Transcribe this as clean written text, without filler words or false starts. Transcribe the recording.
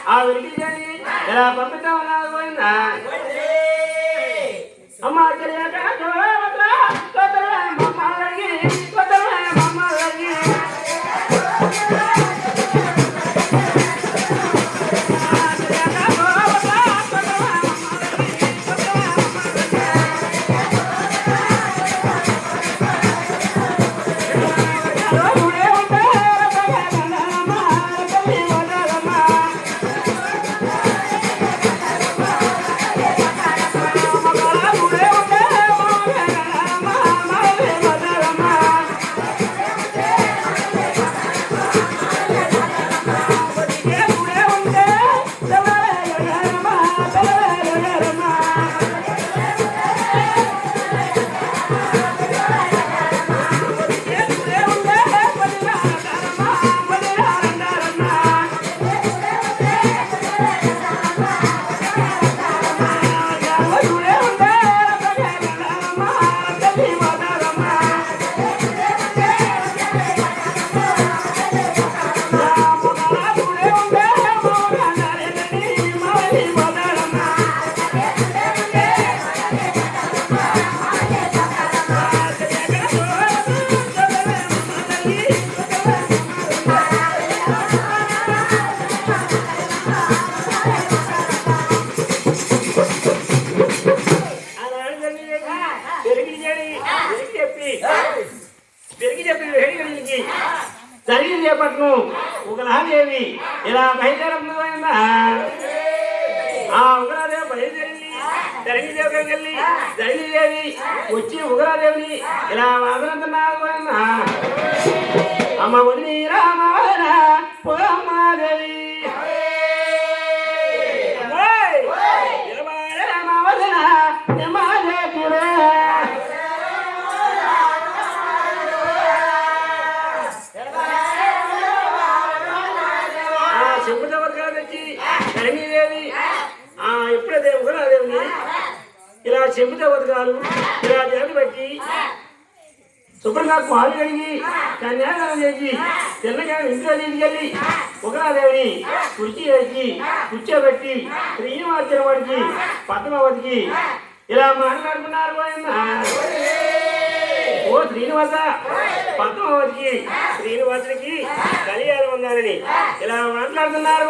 ఆ వెలికి చేయి ఎలా పంపిస్తా ఉన్నారు పోయిందా అమ్మ జరిగింది చేపట్ను ఉగ్రదేవి ఇలా బయలుదేరమైందా ఆ ఉగ్రదేవి బయలుదేరింది జరిగిదేవికి వెళ్ళి జరిగిదేవి వచ్చి ఉగ్రదేవిని ఇలా వాదనంటున్నా అమ్మ వదిలి రామవదన పురమ్మాదేవి రామవదన ఎప్పుడైతే ఉగ్రదేవిని ఇలా చెంపుతే బతకాలు ఇలా దేవి బట్టి శుభ్రంగా పాలు కడిగి కన్యాదానం చేసి తెల్లగా ఇంట్లో తీసుకెళ్ళి ఉగ్రదేవిని కుర్చీ వేసి కూర్చోబెట్టి శ్రీనివాస వాడికి పద్మావతికి ఇలా మాట్లాడుకున్నారు ఓ శ్రీనివాస పద్మావతికి శ్రీనివాసుడికి కళ్యాణం ఉండాలని ఇలా మాట్లాడుతున్నారు